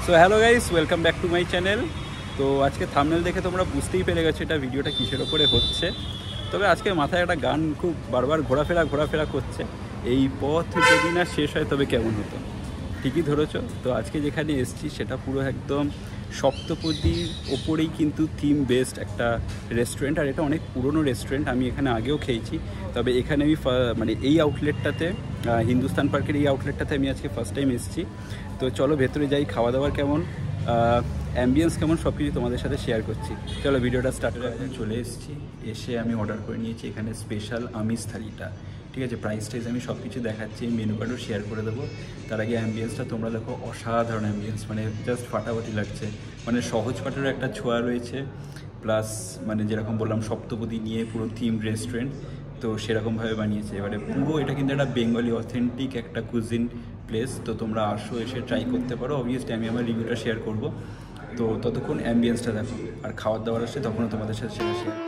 So hello guys, welcome back to my channel. তো আজকে thumbnail দেখে তোমরা বুঝতেই পেরে গেছো এটা ভিডিওটা কিসের ওপরে হচ্ছে। তবে আজকে মাথায় একটা গান খুব বারবার ঘোরাফেরা করছে, এই পথ যদি না শেষ হয় তবে কেমন হতো। ঠিকই ধরেছো। তো আজকে যেখানে এসেছি সেটা পুরো একদম সপ্তপদীর ওপরেই কিন্তু থিম বেসড একটা রেস্টুরেন্ট, আর এটা অনেক পুরনো রেস্টুরেন্ট। আমি এখানে আগেও খেয়েছি, তবে এখানে আমি মানে এই আউটলেটটাতে, হিন্দুস্তান পার্কের এই আউটলেটটাতে আমি আজকে ফার্স্ট টাইম এসেছি। তো চলো ভেতরে যাই, খাওয়া দাওয়ার কেমন, অ্যাম্বিয়েন্স কেমন, সব কিছু তোমাদের সাথে শেয়ার করছি। চলো ভিডিওটা স্টার্ট করে। এখন চলে এসেছি, এসে আমি অর্ডার করে নিয়েছি এখানে স্পেশাল আমিষ থালিটা। ঠিক আছে, প্রাইস টাইজ আমি সব কিছু দেখাচ্ছি, মেনু কার্ডও শেয়ার করে দেবো। তার আগে অ্যাম্বিয়েন্সটা তোমরা দেখো, অসাধারণ অ্যাম্বিয়েন্স, মানে জাস্ট ফাটাফাটি লাগছে। মানে সহজ পাঠেরও একটা ছোঁয়া রয়েছে, প্লাস মানে যেরকম বললাম সপ্তপদী নিয়ে পুরো থিম রেস্টুরেন্ট, তো সেরকমভাবে বানিয়েছে। এবারে পুরো এটা কিন্তু একটা বেঙ্গলি অথেন্টিক একটা কুজিন প্লেস। তো তোমরা আসো, এসে ট্রাই করতে পারো। অবভিয়াসলি আমি আমার রিভিউটা শেয়ার করবো। তো ততক্ষণ অ্যাম্বিয়েন্সটা দেখো, আর খাওয়ার দাওয়ার আসে তখনও তোমাদের সাথে সেটা শেয়ার।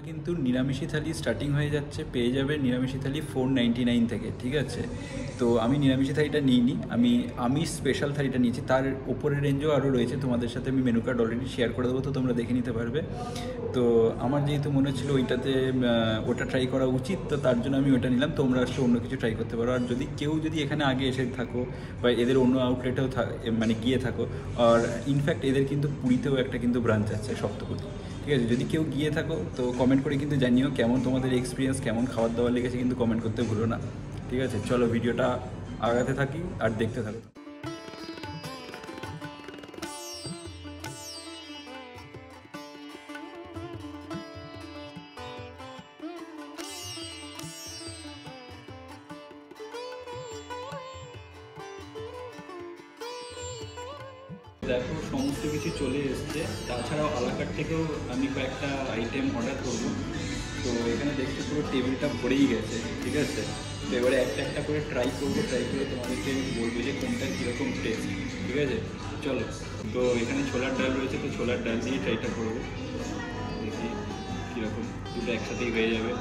কিন্তু নিরামিষি থালি স্টার্টিং হয়ে যাচ্ছে, পেয়ে যাবে নিরামিষি থালি 499 থেকে। ঠিক আছে, তো আমি নিরামিষি থালিটা নিইনি, আমি আমিষ স্পেশাল থালিটা নিয়েছি। তার ওপরের রেঞ্জও আরও রয়েছে, তোমাদের সাথে আমি মেনু কার্ড অলরেডি শেয়ার করে দেবো, তো তোমরা দেখে নিতে পারবে। তো আমার যেহেতু মনে হচ্ছিলো ওইটাতে ওটা ট্রাই করা উচিত, তো তার জন্য আমি ওটা নিলাম। তোমরা আসলে অন্য কিছু ট্রাই করতে পারো। আর যদি এখানে আগে এসে থাকো বা এদের অন্য আউটলেটেও মানে গিয়ে থাকো, আর ইনফ্যাক্ট এদের কিন্তু পুরীতেও একটা কিন্তু ব্রাঞ্চ আছে সপ্তপদী। ঠিক আছে, যদি কেউ গিয়ে থাকো তো কমেন্ট করে কিন্তু জানিও কেমন তোমাদের এক্সপিরিয়েন্স, কেমন খাবার দাবার লেগেছে, কিন্তু কমেন্ট করতে ভুলো না। ঠিক আছে, চলো ভিডিওটা আগাতে থাকি আর দেখতে থাকো। দেখো সমস্ত কিছু চলে এসছে, তাছাড়াও আলাকার থেকেও আমি কয়েকটা আইটেম অর্ডার করবো। তো এখানে দেখতে পুরো টেবিলটা ভরেই গেছে। ঠিক আছে, তো এবারে একটা একটা করে ট্রাই করে তোমাদেরকে বলবো যে কোনটা কীরকম টেস্ট। ঠিক আছে, চলো। তো এখানে ছোলার ডাল রয়েছে, তো ছোলার ডাল দিয়ে ট্রাইটা করবো, দেখি কীরকম। দুটো একসাথেই হয়ে যাবে।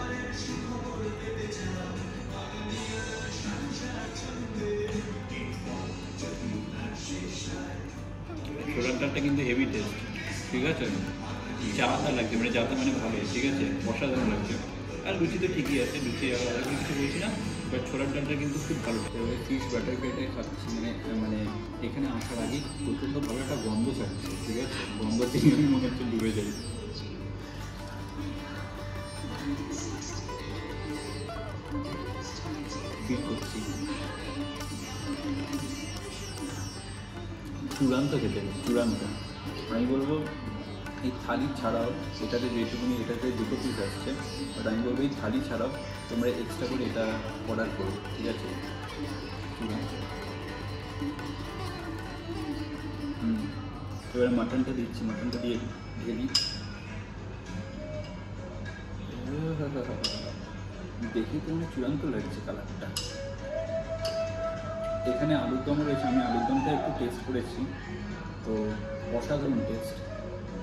ছোলার ডালটা কিন্তু হেভি টেস্ট। ঠিক আছে, জাতা লাগছে, মানে জাতা মানে ভালো। ঠিক আছে, অসাধারণ লাগছে। আর লুচি তো ঠিকই আছে, লুচি আর আলাদা কিছু বলছি না, বাট ছোলার ডালটা কিন্তু খুব ভালো। এবারে ফিশ বাটার পেটে খাচ্ছি, মানে এখানে আসার আগেই প্রচণ্ড ভালো একটা গন্ধ ছাড়ছে। ঠিক আছে, গন্ধ থেকে আমি মনে হচ্ছে ডুবে যাই। ফিল করছি চূড়ান্ত খেতে, চূড়ান্ত। আমি বলবো এই থালি ছাড়াও, এটাতে যেটুকুনি, এটাতে দুটো পিস আসছে, বাট আমি বলবো এই থালি ছাড়াও তোমরা এক্সট্রা করে এটা অর্ডার করো। ঠিক আছে, এবারে মাটনটা দিচ্ছি, মাটনটা দিয়ে দিই। দেখে তো মানে চূড়ান্ত লাগছে কালারটা। এখানে আলুর দম রয়েছে, আমি আলুর দমটা একটু টেস্ট করেছি, তো অসাধারণ টেস্ট।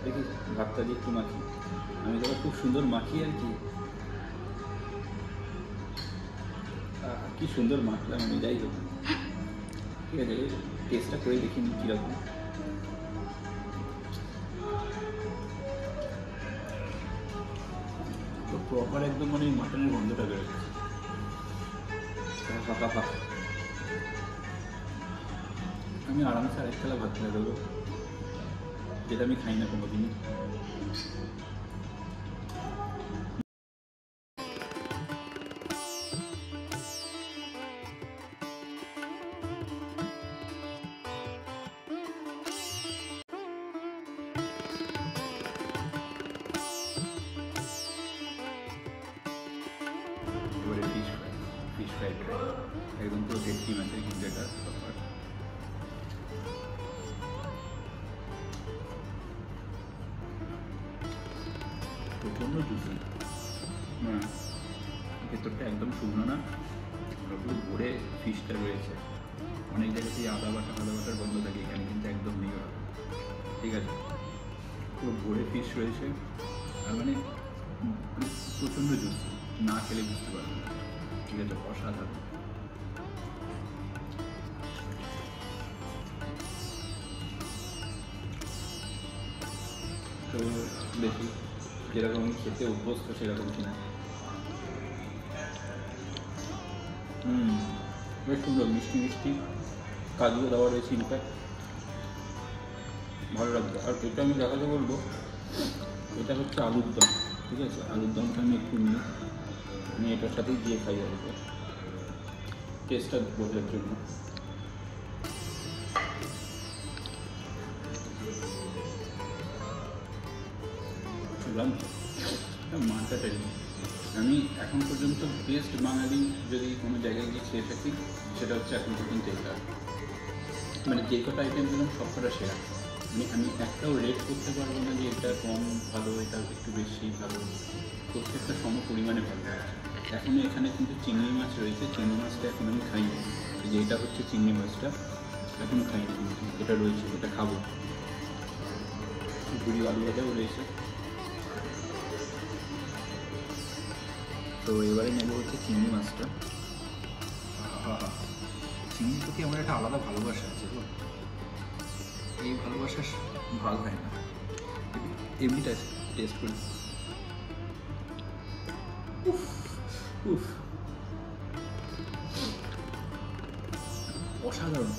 দেখি ভাতটা দিয়ে একটু মাখি, আমি তো খুব সুন্দর মাখি আর কি। কি সুন্দর মাখলাম আমি, যাই হোক। ঠিক আছে, টেস্টটা করে দেখি কীরকম। তো প্রপার একদম মানে মাটনের গন্ধটা বেরোচ্ছে। আমি আরামসে আরেক থালা ভাত খেয়ে দেবো, যেটা আমি খাই না কোনোদিনই। এবারে ফিশ ফ্রাইড রাইস একদম পুরো ভেটকি মাছের কিন্তু এটা প্রপার। প্রচণ্ড জুসি, হ্যাঁ ভেতরটা একদম শুকনো না, পুরো ভরে ফিশটা রয়েছে। অনেক জায়গাতেই আদা বাটার গন্ধ থাকে, এখানে কিন্তু একদম নেই ওরা, ঠিক আছে। পুরো ভরে ফিশ রয়েছে, আর মানে প্রচণ্ড জুসি, না খেলে বুঝতে পারবে না, ঠিক আছে, অসাধারণ। তো দেখি যেরকম খেতে অভ্যস্ত সেরকম কিনা। বেশ সুন্দর, মিষ্টি মিষ্টি কাজুও দেওয়া রয়েছে, ইনফ্যাক্ট ভালো লাগবে। আর এটা আমি দেখাতে বলবো, এটা হচ্ছে আলুর দম, ঠিক আছে। আলুর দমটা আমি একটু নিই, আমি এটার সাথেই দিয়ে খাই আর কি, টেস্টটা বোঝার জন্য। মানটাটাই আমি এখন পর্যন্ত বেস্ট বাঙালি যদি কোনো জায়গায় গিয়ে খেয়ে থাকি, সেটা হচ্ছে এখন পর্যন্ত এটা। মানে যে কটা আইটেম দিলাম সব কটা সেরা, মানে আমি একটাও রেট করতে পারবো না যে এটা কম ভালো, এটা একটু বেশি ভালো, প্রত্যেকটা সম পরিমাণে ভালো। এখনও এখানে কিন্তু চিংড়ি মাছ রয়েছে, চিংড়ি মাছটা এখন আমি খাইনি, যে এটা হচ্ছে চিংড়ি মাছটা এখনও খাইনি, কিন্তু এটা রয়েছে, এটা খাবো। ঝুড়ি আলু ভাজাও রয়েছে। তো এবারে নেব হচ্ছে চিংড়ি মাছটা। চিংড়ির প্রতি আমার একটা আলাদা ভালোবাসা আছে তো, এই ভালোবাসা ভালো হয় না, এমনিটা টেস্ট করি। উফ অসাধারণ।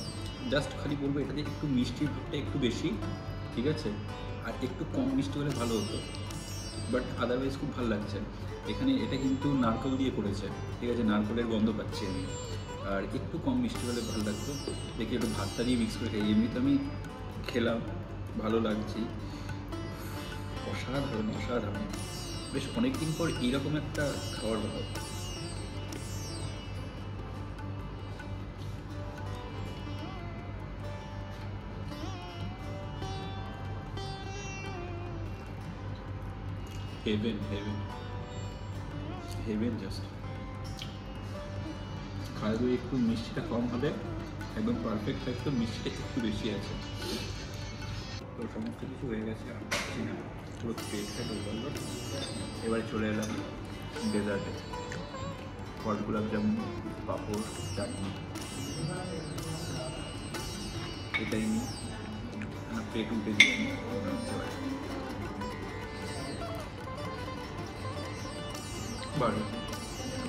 জাস্ট খালি বলবো এটাতে একটু মিষ্টির ভাবটা একটু বেশি, ঠিক আছে, আর একটু কম মিষ্টি হলে ভালো হতো, বাট আদারওয়াইজ খুব ভালো লাগছে। এখানে এটা কিন্তু নারকেল দিয়ে করেছে, ঠিক আছে, নারকেলের গন্ধ পাচ্ছি আমি, আর একটু কম মিষ্টি হলে ভালো লাগতো। দেখি একটু ভাতটা দিয়ে মিক্স করে খাই, এমনিতে আমি খেলাম, ভালো লাগছে। অসাধারণ অসাধারণ, বেশ অনেকদিন পর এইরকম একটা খাবার ভালো। হেভেন হেভেন হেভেন, জাস্ট খাওয়া দিয়ে একটু মিষ্টিটা কম হবে, একদম পারফেক্ট, একদম মিষ্টিটা একটু বেশি আছে। তো সমস্ত কিছু হয়ে গেছে, আর পাচ্ছি না, পুরো পেটটা ডুবে গেল। এবারে চলে এলাম ডেজার্টে, হট গোলাপ জামুন, পাঁপড়, চাটনি, এটাই নিই, পেট উঠে দিয়ে বাড়ি।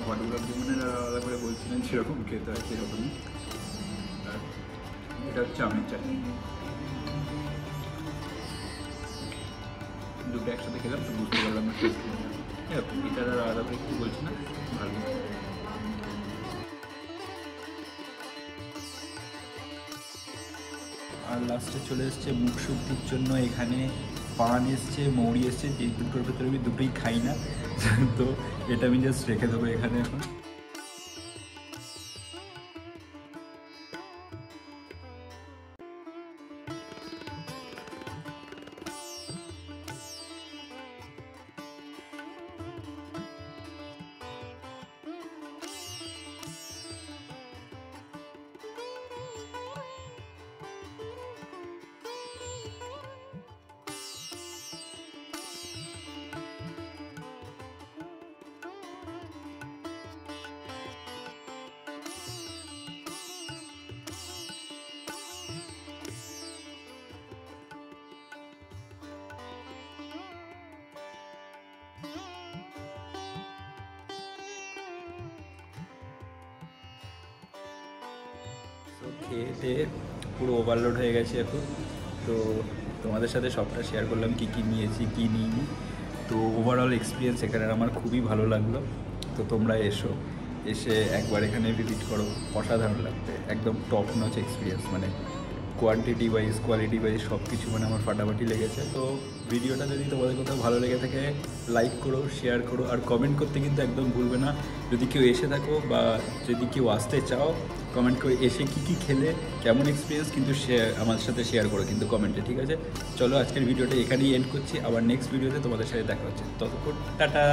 হট গোলাপ জামুনের আলাদা করে বলছিলেন সেরকম খেতে হয় সেরকমই। আর এটা হচ্ছে আমের চাটনি, দুটো একসাথে খেলাম তো বুঝতে পারলাম না টেস্ট। এটার আর আলাদা করে কিছু বলছি না, ভালো। আর লাস্টে চলে এসছে মুখ শুদ্ধির জন্য, এখানে পান এসছে, মৌরি এসছে, যে দুটোর ভেতরে আমি দুটোই খাই না, তো এটা আমি জাস্ট রেখে দেবো এখানে এখন। খেতে পুরো ওভারলোড হয়ে গেছে এখন। তো তোমাদের সাথে সবটা শেয়ার করলাম, কী কী নিয়েছি কী নিইনি। তো ওভারঅল এক্সপিরিয়েন্স এখানের আমার খুবই ভালো লাগলো। তো তোমরা এসে একবার এখানে ভিজিট করো, অসাধারণ লাগবে, একদম টপ নচ এক্সপিরিয়েন্স, মানে কোয়ান্টিটি ওয়াইজ কোয়ালিটি ওয়াইজ সব কিছু মানে আমার ফাটাফাটি লেগেছে। তো ভিডিওটা যদি তোমাদের কোথাও ভালো লেগে থাকে লাইক করো, শেয়ার করো, আর কমেন্ট করতে কিন্তু একদম ভুলবে না। যদি কেউ এসে থাকো বা যদি কেউ আসতে চাও, কমেন্ট করে এসে কী কী খেলে, কেমন এক্সপিরিয়েন্স কিন্তু আমার সাথে শেয়ার করো কিন্তু কমেন্টে, ঠিক আছে? চলো আজকের ভিডিওটা এখানেই এন্ড করছি, আবার নেক্সট ভিডিওতে তোমাদের সাথে দেখা হচ্ছে, ততক্ষণ টাটা।